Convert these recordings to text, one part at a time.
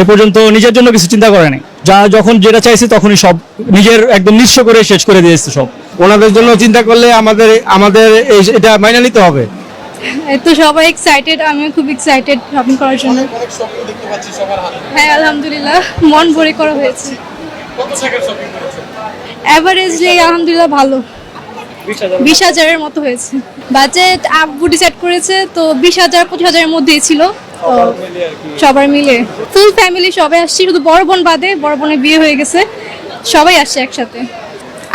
এ পর্যন্ত নিজের জন্য কিছু চিন্তা করে নাই, যা যখন যেটা চাইছে তখনই সব নিজের একদম নিঃস্ব করে শেষ করে দিয়েছে সব। ওনাদের জন্য চিন্তা করলে আমাদের আমাদের এটা মাইনে নিতে হবে। তো সবাই এক্সাইটেড, আমিও খুব এক্সাইটেড শপিং করার জন্য। অনেক শপিং দেখতে পাচ্ছি সবার হাতে। হ্যাঁ আলহামদুলিল্লাহ, মন ভরে করা হয়েছে। কত টাকার শপিং করেছেন? অ্যাভারেজলি আলহামদুলিল্লাহ ভালো, 20,000-এর মতো হয়েছে। বাজেট আব্বু ডিসাইড করেছে, তো 20,000-25,000-এর মধ্যেই ছিল। তো সবার মিলে ফুল ফ্যামিলি সবাই আসছি, শুধু বড় বোন বাদে, বড় বোনের বিয়ে হয়ে গেছে, সবাই আসছে একসাথে।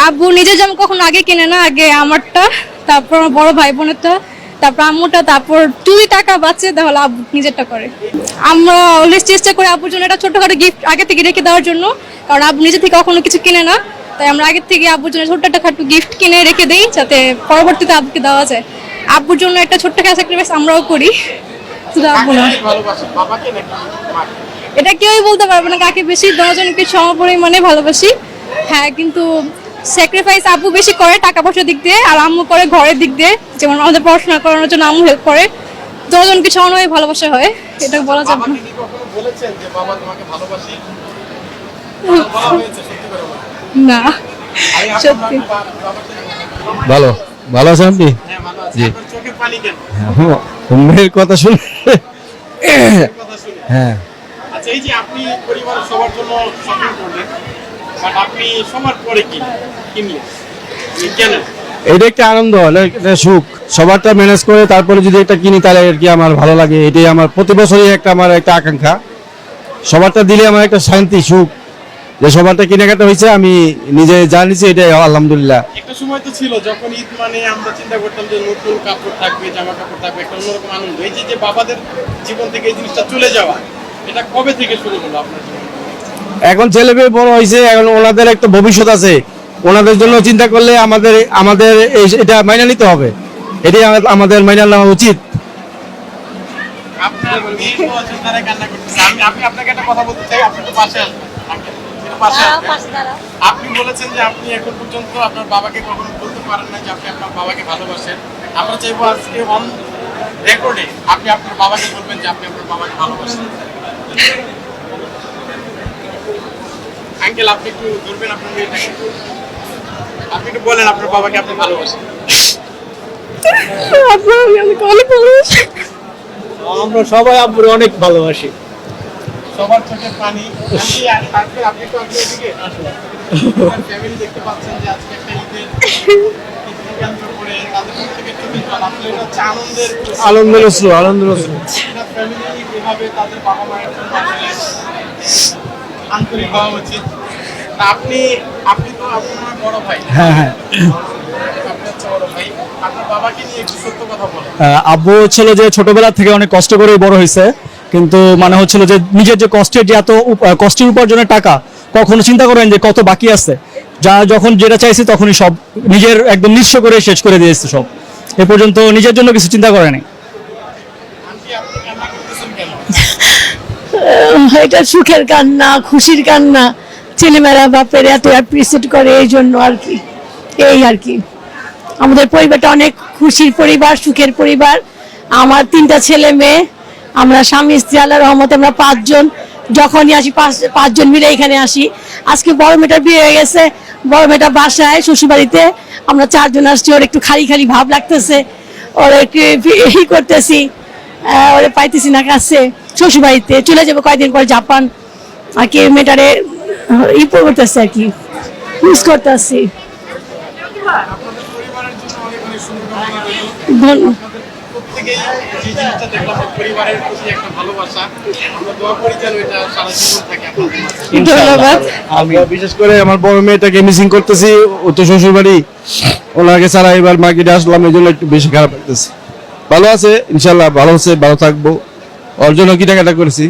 আব্বু নিজের জামা কখনো আগে কিনে না, আগে আমারটা, তারপর আমার বড় ভাই বোনেরটা, তারপর আম্মুটা, তারপর যদি টাকা বাঁচে তাহলে আব্বু নিজেরটা করে। আমরা অলওয়েজ চেষ্টা করি আব্বুর জন্য একটা ছোটখাটো গিফট আগে থেকে রেখে দেওয়ার জন্য, কারণ আব্বু নিজে থেকে কখনো কিছু কিনে না, তাই আমরা আগে থেকে আব্বুর জন্য ছোট্ট একটা খাটু গিফট কিনে রেখে দিই, যাতে পরবর্তীতে আব্বুকে দেওয়া যায়। আব্বুর জন্য একটা ছোট্ট একটা স্যাক্রিফাইস আমরাও করি, শুধু আব্বু না। ভালোবাসেন বাবাকে নাকি মাকে? এটা কেউই বলতে পারবে না কাকে বেশি, দুজনকে সমপরিমাণে ভালোবাসি। হ্যাঁ, কিন্তু স্যাক্রিফাইস আব্বু বেশি করে টাকা পয়সার দিক দিয়ে, আর আম্মু করে ঘরের দিক দিয়ে, যেমন আমাদের পড়াশোনা করানোর জন্য আম্মু হেল্প করে। দুজনকে সমানভাবে ভালোবাসা হয়, এটা বলা যাবে না। বাবাকে কি কখনো বলেছেন যে বাবা তোমাকে ভালোবাসি? বলা হয়েছে সত্যি করে বলো। না, সত্যি। ভালো ভালো আছেন আপনি? হ্যাঁ ভালো আছি। জি। আপনার চোখের পানি কেন? মেয়ের কথা শুনে কথা শুনে। হ্যাঁ, আচ্ছা, এই যে আপনি পরিবারের সবার জন্য শপিং করলেন, বাট আপনি সবার পরে কিনলেন কেন? এটা একটা আনন্দ, একটা সুখ। সবারটা ম্যানেজ করে তারপরে যদি একটা কিনি তাহলে আর কি আমার ভালো লাগে। এটাই আমার প্রতি বছরই আমার একটা আকাঙ্ক্ষা। সবারটা দিলে আমার একটা শান্তি, সুখ, যে সবারটা কেনাকাটা হয়েছে, আমি নিজে জানিছি, এটাই আলহামদুলিল্লাহ। একটা সময় তো ছিল যখন ঈদ মানে আমরা চিন্তা করতাম যে নতুন কাপড় থাকবে, জামা কাপড় থাকবে, একটা অন্যরকম আনন্দ। এই যে বাবাদের জীবন থেকে এই জিনিসটা চলে যাওয়া, এটা কবে থেকে শুরু হলো আপনার জীবনে? এখন ছেলে মেয়ে বড় হয়েছে, এখন ওনাদের একটা ভবিষ্যৎ আছে, ওনাদের জন্য চিন্তা করলে আমাদের আমাদের এটা মাইনে নিতে হবে। এটাই আমাদের মাইনে নেওয়া উচিত। আপনার মেয়ে তো আছে, তারা কান্না করতেছে। আমি আপনাকে একটা কথা বলতে চাই, আপনি তো পাশে আসবেন। একটু পাশে আসবেন। আপনি বলেছেন যে আপনি এখন পর্যন্ত আপনার বাবাকে কখনো বলতে পারেন না যে আপনি আপনার বাবাকে ভালোবাসেন। আমরা চাইবো আজকে অন রেকর্ডে আপনি আপনার বাবাকে বলবেন যে আপনি আপনার বাবাকে ভালোবাসেন। আঙ্কেল, আপনি একটু ধরবেন আপনার মেয়েটাকে, আপনি একটু বলেন আপনার বাবাকে আপনি ভালোবাসেন। আমরা সবাই আব্বুর অনেক ভালোবাসি। সবার চোখে পানি। আপনি একটু আপনি এদিকে আসুন। ফ্যামিলি দেখতে পাচ্ছেন যে আজকে একটা ঈদের ঈদকে কেন্দ্র করে তাদের প্রত্যেকের চোখে জল। আসলে এটা হচ্ছে আনন্দের অশ্রু, আনন্দের অশ্রু। ফ্যামিলি এভাবে তাদের বাবা মায়ের জন্য আসলে আন্তরিক হওয়া উচিত। তা আপনি তো আপনার বড় ভাই। হ্যাঁ হ্যাঁ, আপনি হচ্ছে বড় ভাই, আপনার বাবাকে নিয়ে একটু সত্য কথা বলেন। আব্বু হচ্ছিল যে ছোটবেলা থেকে অনেক কষ্ট করে বড় হয়েছে, কিন্তু মানে হচ্ছিল যে নিজের যে কষ্টের যে এত কষ্টের উপার্জনের টাকা, কখনো চিন্তা করেন যে কত বাকি আছে, যা যখন যেটা চাইছে তখনই সব নিজের একদম নিঃস্ব করে শেষ করে দিয়েছে সব। এ পর্যন্ত নিজের জন্য কিছু চিন্তা করে নাই। আন্টি, আপনি কান্না করতেছেন কেন? এটা সুখের কান্না, খুশির কান্না। ছেলেমেয়েরা বাপের এত অ্যাপ্রিসিয়েট করে, এই জন্য আর কি। এই আর কি, আমাদের পরিবারটা অনেক খুশির পরিবার, সুখের পরিবার। আমার 3টা ছেলে মেয়ে, আমরা স্বামী স্ত্রী, আল্লাহর রহমতে আমরা 5 জন। যখনই আসি 5 জন মিলে এখানে আসি। আজকে বড় মেয়েটার বিয়ে হয়ে গেছে, বড় মেয়েটা বাসায় শ্বশুরবাড়িতে, আমরা 4 জন আসছি। ওর একটু খালি খালি ভাব লাগতেছে, ওর একটু এই করতেছি, ওরে পাইতেছি না কাছে। শ্বশুরবাড়িতে চলে যাবো কয়েকদিন পর জাপান, আর কি মেয়েটারে করতেছে আর কি, মিস করতেছি। আপনাদের পরিবারের জন্য অনেক অনেক শুভকামনা রইল। প্রত্যেকেই যে জিনিসটা দেখলাম পরিবারের প্রতি একটা ভালোবাসা, আমরা দোয়া করি যেন এটা সারা জীবন থাকে আপনাদের মাঝে। ধন্যবাদ। আমি বিশেষ করে আমার বড় মেয়েটাকে মিসিং করতেছি, ও তো শ্বশুর বাড়ি, ওনাকে ছাড়া এবার মার্কেটে আসলাম, এই জন্য একটু বেশি খারাপ লাগতেছে। ভালো আছে ইনশাল্লাহ, ভালো আছে, ভালো থাকবো। ওর জন্য কেনাকাটা করেছি।